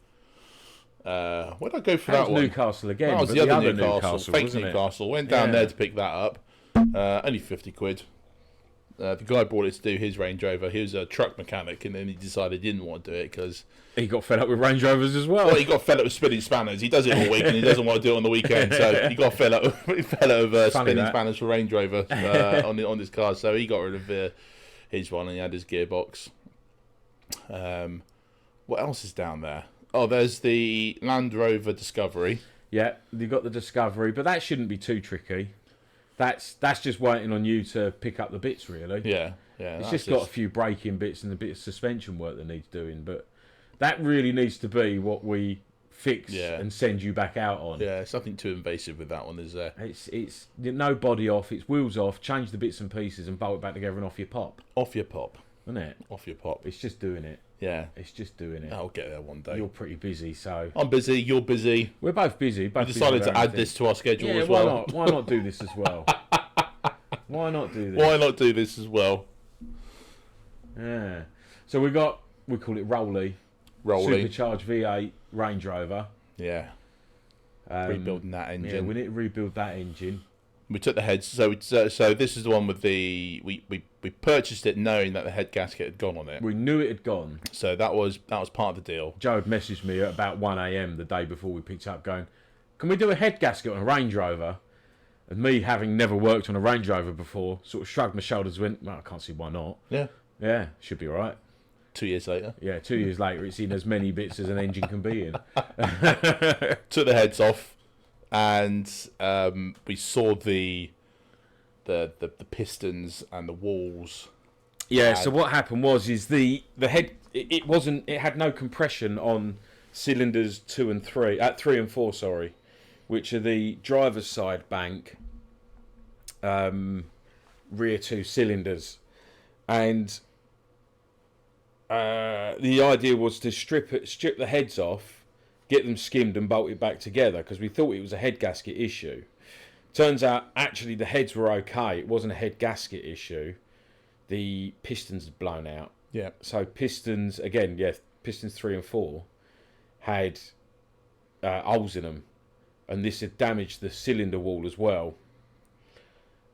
where did I go for That that was one? Newcastle again. That was but the other Newcastle, Newcastle, fake wasn't it? Newcastle. Went down Yeah. there to pick that up. Only £50. The guy brought it to do his Range Rover. He was a truck mechanic, and then he decided he didn't want to do it because He got fed up with Range Rovers as well. he got fed up with spinning spanners. He does it all week, and he doesn't want to do it on the weekend. So he got fed up with Funny spinning that. spanners for Range Rover on his car. So he got rid of his one, and he had his gearbox. What else is down there? Oh, there's the Land Rover Discovery. Yeah, you got the Discovery, but that shouldn't be too tricky. That's just waiting on you to pick up the bits, really. Yeah. It's just got a few braking bits and a bit of suspension work that needs doing, but that really needs to be what we fix and send you back out on. Yeah, it's nothing too invasive with that one, is there? It's no body off, it's wheels off, change the bits and pieces and bolt it back together and off your pop, Off your pop. isn't it? Off your pop. It's just doing it. Yeah. It's just doing it. I'll get there one day. You're pretty busy, so I'm busy, you're busy. we're both busy. We decided to add this to our schedule Yeah, as why well. not? Why not do this as well? Why not do this? Why not do this as well? Yeah. So we call it Rolly. Rolling. Supercharged V8 Range Rover. Yeah. Um, Rebuilding that engine. Yeah, we need to rebuild that engine. We took the heads. So this is the one with the we purchased it knowing that the head gasket had gone on it. We knew it had gone. So that was part of the deal. Joe had messaged me at about 1 a.m. the day before we picked up going, can we do a head gasket on a Range Rover? And me, having never worked on a Range Rover before, sort of shrugged my shoulders and went, well, I can't see why not. Yeah. Yeah, should be all right. 2 years later. Yeah, 2 years later, it's in as many bits as an engine can be in. Took the heads off, and we saw the pistons and the walls. Yeah, so what happened was the head, it had no compression on cylinders 3 and 4, sorry, which are the driver's side bank rear 2 cylinders. And the idea was to strip the heads off, get them skimmed and bolted back together because we thought it was a head gasket issue. Turns out actually the heads were okay. It wasn't a head gasket issue. The pistons had blown out. Yeah. So pistons 3 and 4 had holes in them, and this had damaged the cylinder wall as well.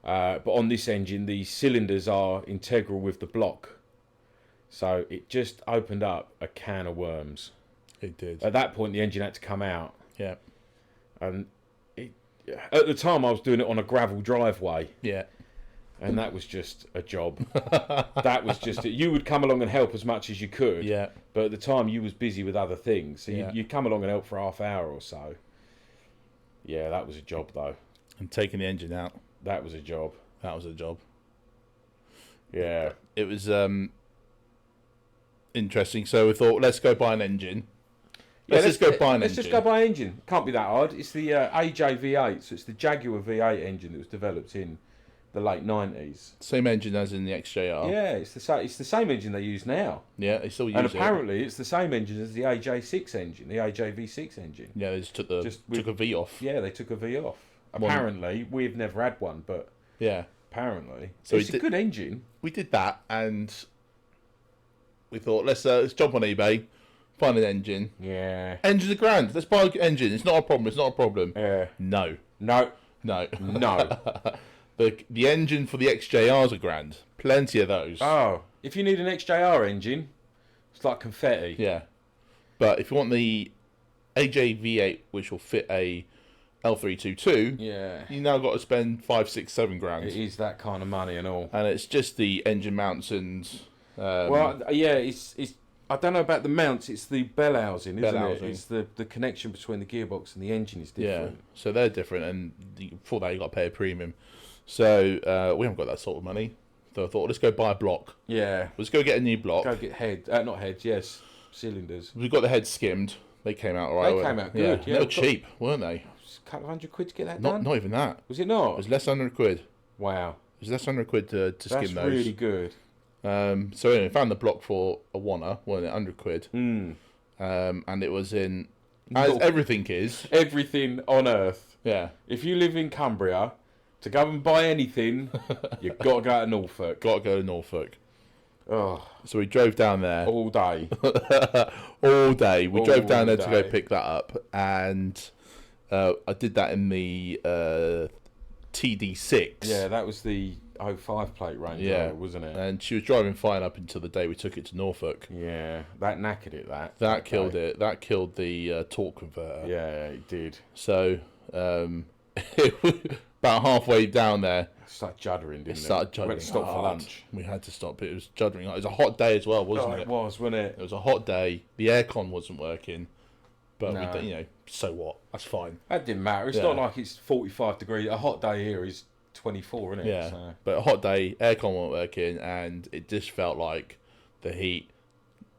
But on this engine, the cylinders are integral with the block. So it just opened up a can of worms. It did. At that point, the engine had to come out. Yeah. And at the time, I was doing it on a gravel driveway. Yeah. And that was just a job. That was just it. You would come along and help as much as you could. Yeah. But at the time, you was busy with other things. So Yeah. you'd come along and help for half hour or so. Yeah, that was a job, though. And taking the engine out. That was a job. That was a job. Yeah. It was interesting. So we thought, let's go buy an engine. Let's just go buy an Let's engine. just go buy an engine. Can't be that hard. It's the AJ V8, so it's the Jaguar V8 engine that was developed in the late 90s. Same engine as in the XJR. Yeah, it's the same engine they use now. Yeah, they still use And it. apparently it's the same engine as the AJ6 engine, the AJ V6 engine. Yeah, they just took a V off. Yeah, they took a V off. One- Apparently, we've never had one, but Yeah. apparently. So it's a good engine. We did that, and we thought, let's jump on eBay, find an engine. Yeah. Engine's a grand. Let's buy an engine. It's not a problem. It's not a problem. Yeah. No. No. No. No. The engine for the XJR's a grand. Plenty of those. Oh, if you need an XJR engine, it's like confetti. Yeah. But if you want the AJ V8, which will fit a L322, Yeah. you now got to spend 5, 6, 7 grand. It is that kind of money and all. And it's just the engine mounts and Well, yeah, it's. I don't know about the mounts. It's the bell housing, isn't it? It's the connection between the gearbox and the engine is different. Yeah, so they're different, and for that you got to pay a premium. So we haven't got that sort of money. So I thought, let's go buy a block. Yeah. Let's go get a new block. Go get not heads, yes, cylinders. We got the heads skimmed. They came out alright. They came out good. Yeah, they were cheap, weren't they? A couple of £100 to get that Not done. not even that. Was it not? It was less than £100. Wow. It was less than £100 to skim those. That's really good. So anyway, found the block for a wanna, wasn't it, £100. And it was in, as everything is. Everything on earth. Yeah. If you live in Cumbria, to go and buy anything, you've got to go to Norfolk. Got to go to Norfolk. Oh, So we drove down there. all day. All day. We drove down there to go day. pick that up. And I did that in the TD6. Yeah, that was the 05 plate Range Rover, wasn't it? And she was driving fine up until the day we took it to Norfolk. Yeah, that knackered it, That killed it. That killed the torque converter. Yeah, it did. So about halfway down there, It started juddering, didn't it? started juddering. We had to stop for hard. lunch. We had to stop. It was juddering. It was a hot day as well, wasn't Oh, it? it was, wasn't it? It was a hot day. The aircon wasn't working, but No. we, so what? That's fine. That didn't matter. It's Yeah. not like it's 45 degrees. A hot day here is 24, isn't it? Yeah, So, but a hot day, aircon wasn't working, and it just felt like the heat,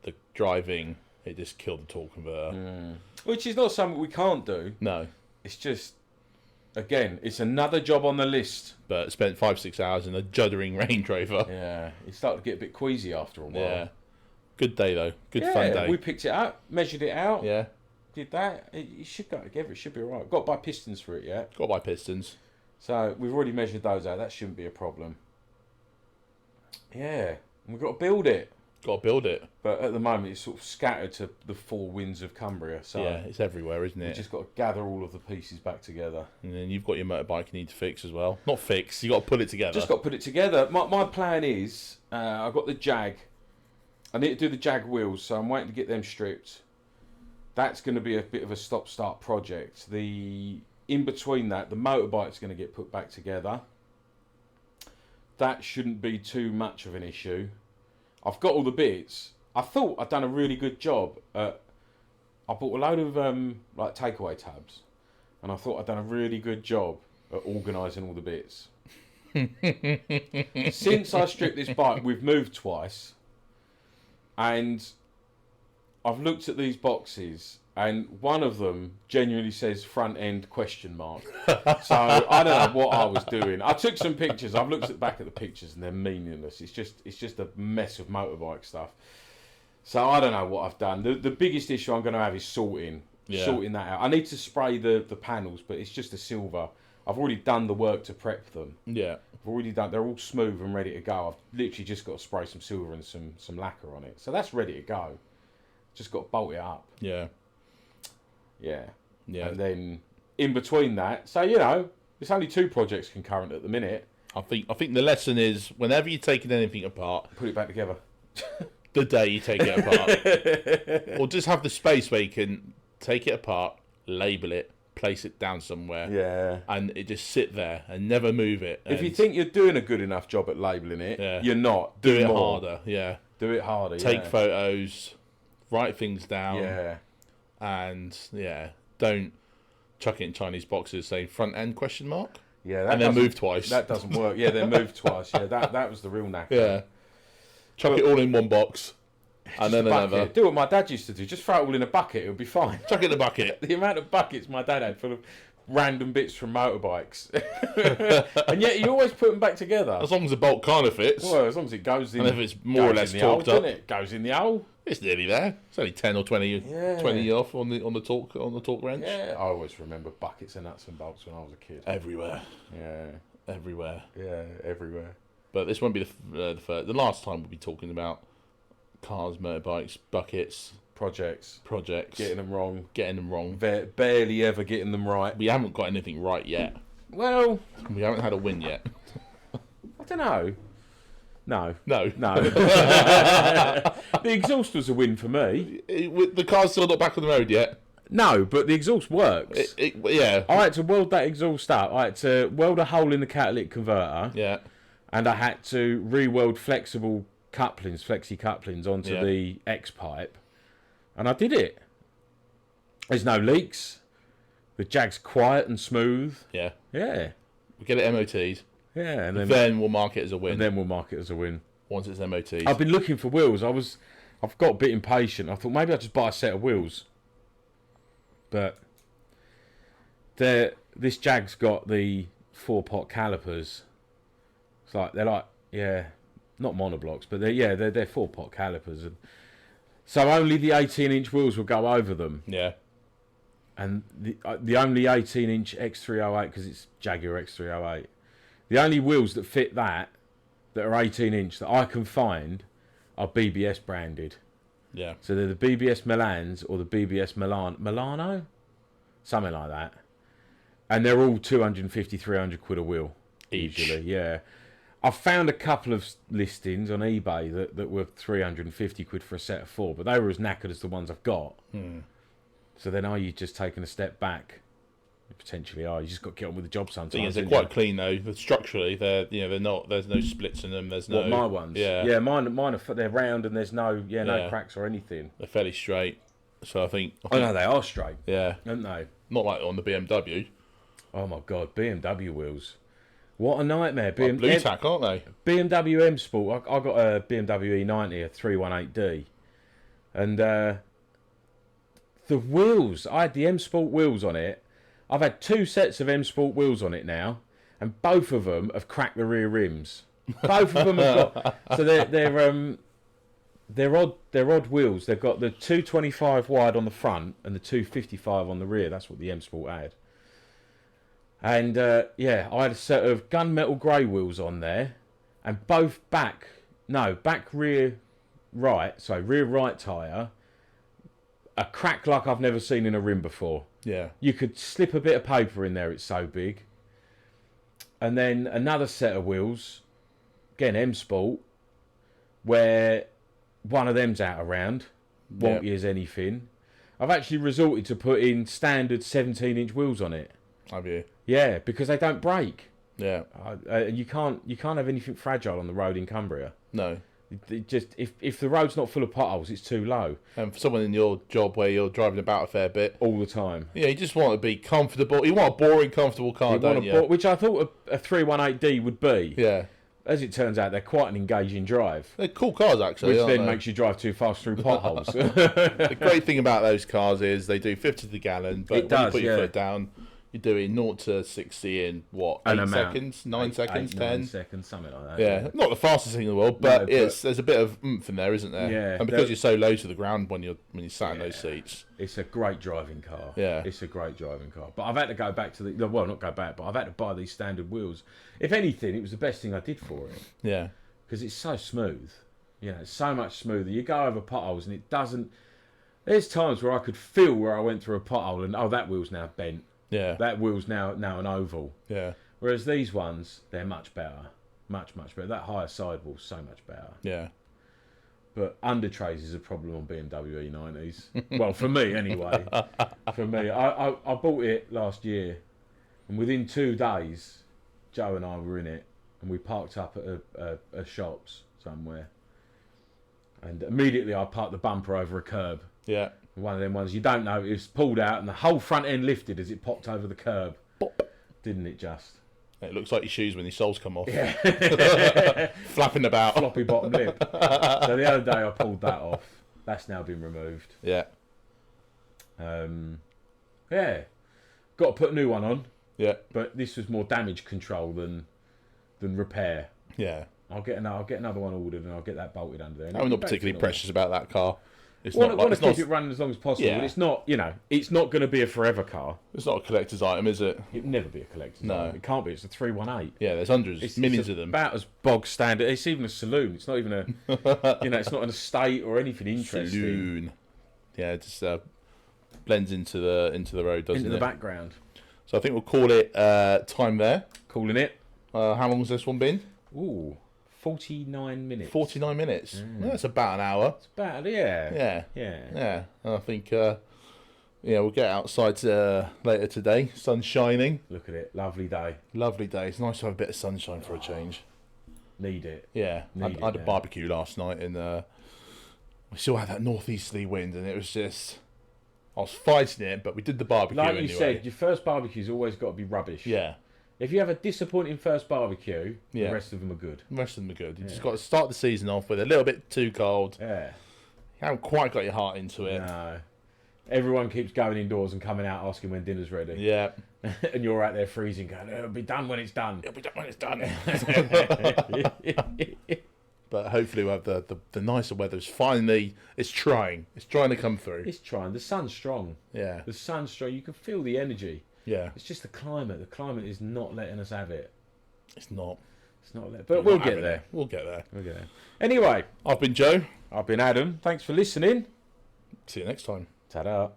the driving, it just killed the torque converter. which is not something we can't do. No, It's just, again, it's another job on the list. but spent 5-6 hours in a juddering Range Rover. Yeah, it started to get a bit queasy after a while. Yeah, good day though. Good fun day. We picked it up, measured it out, Yeah, did that. It should go together. It should be alright. Got to buy pistons for it yet. got to buy pistons. So we've already measured those out. That shouldn't be a problem. Yeah, and we've got to build it. Got to build it. But at the moment, it's sort of scattered to the four winds of Cumbria. So Yeah, it's everywhere, isn't we've it? just got to gather all of the pieces back together. And then you've got your motorbike you need to fix as well. Not fix, you got to put it together. Just got to put it together. My plan is, I've got the Jag. I need to do the Jag wheels, so I'm waiting to get them stripped. That's going to be a bit of a stop-start project. In between that, the motorbike's going to get put back together. That shouldn't be too much of an issue. I've got all the bits. I thought I'd done a really good job. I bought a load of like takeaway tabs, and I thought I'd done a really good job at organising all the bits. Since I stripped this bike, we've moved twice, and I've looked at these boxes, and one of them genuinely says front end ? So I don't know what I was doing. I took some pictures. I've looked back at the pictures, and they're meaningless. It's just a mess of motorbike stuff. So I don't know what I've done. The biggest issue I'm going to have is sorting that out. I need to spray the panels, but it's just a silver. I've already done the work to prep them. Yeah. I've already done. They're all smooth and ready to go. I've literally just got to spray some silver and some lacquer on it. So that's ready to go. Just got to bolt it up. Yeah. Yeah. Yeah. And then in between that, so it's only 2 projects concurrent at the minute. I think the lesson is whenever you're taking anything apart, Put it back together. the day you take it apart, or just have the space where you can take it apart, label it, place it down somewhere, Yeah. and it just sit there and never move it. If you and think you're doing a good enough job at labelling it, Yeah. you're not. do it more. harder, yeah. Do it harder. Take yeah. photos, write things down, Yeah. and don't chuck it in Chinese boxes saying front end ? Yeah. That And then doesn't- move twice. That doesn't work. Yeah, they moved twice. Yeah, that was the real knack. Yeah. Chuck it all in one box, and then another. Do what my dad used to do. Just throw it all in a bucket. It would be fine. Chuck it in the bucket. The amount of buckets my dad had full of random bits from motorbikes, and yet he always put them back together. As long as the bolt kind of fits. Well, as long as it goes in, And if it's more or goes less in the hole, torqued up. doesn't it? Goes in the hole. It's nearly there. It's only 10 or 20, Yeah. 20 off on the torque wrench. Yeah, I always remember buckets and nuts and bolts when I was a kid. Everywhere, Yeah, everywhere. yeah, everywhere. But this won't be the last time we'll be talking about cars, motorbikes, buckets, Projects, projects, getting them wrong, wrong. barely ever getting them right. We haven't got anything right yet. Well, We haven't had a win yet. I don't know. No. No, The exhaust was a win for me. The car's still not back on the road yet. No, but the exhaust works. Yeah, I had to weld that exhaust up. I had to weld a hole in the catalytic converter, yeah, and I had to re-weld flexible couplings, flexi couplings onto Yeah. the X pipe, and I did it. There's no leaks. The Jag's quiet and smooth. Yeah. Yeah, We get it MOT'd. yeah, and Then we'll mark it as a win. and then we'll mark it as a win. Once it's MOT'd. I've been looking for wheels. I've got a bit impatient. I thought maybe I'd just buy a set of wheels, but this Jag's got the 4-pot calipers. It's like they're not monoblocks, but they're 4-pot calipers, and so only the 18-inch wheels will go over them. Yeah. And the only 18-inch X308, because it's Jaguar X308, the only wheels that fit that are 18-inch that I can find are BBS branded. Yeah. So they're the BBS Milans or the BBS Milano, something like that. And they're all 250, 300 quid a wheel Each. usually. Yeah. I found a couple of listings on eBay that were 350 quid for a set of 4, but they were as knackered as the ones I've got. So then are you just taking a step back? You potentially are. You just got to get on with the job sometimes. Thing is, they're haven't quite clean though. Structurally, they're not. There's no splits in them. There's you? no. My ones. Yeah. Mine are they're round and there's no Yeah. cracks or anything. They're fairly straight. So I think. Oh no, they are straight, Yeah. aren't they? Not like on the BMW. Oh my god, BMW wheels. What a nightmare. Like blue tack, aren't they? BMW M Sport. I got a BMW E90, a 318D. And the wheels, I had the M Sport wheels on it. I've had 2 sets of M Sport wheels on it now, and both of them have cracked the rear rims. Both of them have got. So they're odd wheels. They've got the 225 wide on the front and the 255 on the rear. That's what the M Sport had. And I had a set of gunmetal grey wheels on there, and both back rear right, so rear right tyre, a crack like I've never seen in a rim before. Yeah. You could slip a bit of paper in there, it's so big. And then another set of wheels, again M Sport, where one of them's out around, wonky as anything. I've actually resorted to putting standard 17-inch wheels on it. Have you? Yeah, because they don't break. Yeah. You can't have anything fragile on the road in Cumbria. No. It just if the road's not full of potholes, it's too low And for someone in your job where you're driving about a fair bit, all the time. yeah, you just want to be comfortable. You want a boring, comfortable car, don't you? Which I thought a 318D would be. Yeah. As it turns out, they're quite an engaging drive, They're cool cars, actually. which aren't then they? makes you drive too fast through potholes. The great thing about those cars is they do 50 to the gallon, but It when you does, put your yeah. foot down, you're doing 0 to 60 in what, An 8 amount. seconds, 9 seconds, 10? 9 seconds, something like that. Yeah, not the fastest thing in the world, but, No, but- there's a bit of oomph in there, isn't there? Yeah, and because there- you're so low to the ground when you're sat in those seats. It's a great driving car. Yeah. It's a great driving car. But I've had to go back to not go back, but I've had to buy these standard wheels. If anything, it was the best thing I did for it. Yeah, Because it's so smooth. It's so much smoother. You go over potholes and it doesn't... There's times where I could feel where I went through a pothole and, that wheel's now bent. yeah, That wheel's now an oval. yeah, Whereas these ones, they're much better. Much, much better. That higher sidewall's so much better. yeah. But under trays is a problem on BMW E90s. Well, for me anyway. For me, I bought it last year, and within 2 days, Joe and I were in it, and we parked up at a shops somewhere, and immediately I parked the bumper over a curb. Yeah. One of them ones you don't know, it was pulled out, and the whole front end lifted as it popped over the curb. Pop. Didn't it just? It looks like your shoes when your soles come off. Yeah. Flapping about. Floppy bottom lip. So the other day I pulled that off. That's now been removed. Yeah, Yeah. Got to put a new one on, yeah, but this was more damage control than repair. yeah. I'll get another one ordered and I'll get that bolted under there. I'm not particularly precious about that car. It's Want not to keep it running as long as possible. Yeah. But it's not, it's not going to be a forever car. It's not a collector's item, is it? It'll never be a collector's No. item. It can't be. It's a 318. Yeah, there's hundreds, It's millions of them. About as bog standard. It's even a saloon. It's not even a, it's not an estate or anything interesting. Saloon. Yeah, it just blends into the road, doesn't Into it? the background. So I think we'll call it time there. Calling it. How long's this one been? Ooh, 49 minutes. 49 minutes. Well, that's about an hour. It's about, yeah. Yeah. Yeah. Yeah. And I think, we'll get outside later today. Sun's shining. Look at it. Lovely day. Lovely day. It's nice to have a bit of sunshine for a change. need it. Yeah, I Need had it a now. barbecue last night, and we still had that northeasterly wind, and it was just, I was fighting it, but we did the barbecue Like anyway. you said, your first barbecue's always got to be rubbish. Yeah, If you have a disappointing first barbecue, Yeah. the rest of them are good. the rest of them are good. You Yeah. just got to start the season off with a little bit too cold. Yeah. You haven't quite got your heart into it. No. Everyone keeps going indoors and coming out asking when dinner's ready. Yeah, And you're out there freezing going, it'll be done when it's done. it'll be done when it's done. But hopefully we'll have the nicer weather. It's trying to come through. It's trying. The sun's strong. Yeah, The sun's strong. You can feel the energy. yeah, It's just the climate. The climate is not letting us have it. it's not. It's not letting. But we'll get there. We'll get there. We'll get there. Anyway, I've been Joe. I've been Adam. Thanks for listening. See you next time. Ta-da.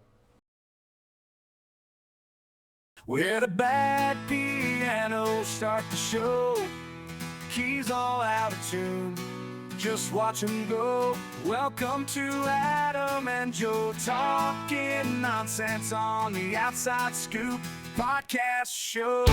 Where the bad pianos start to show, keys all out of tune, just watch 'em go. Welcome to Adam and Joe talking nonsense on the Outside Scoop podcast show.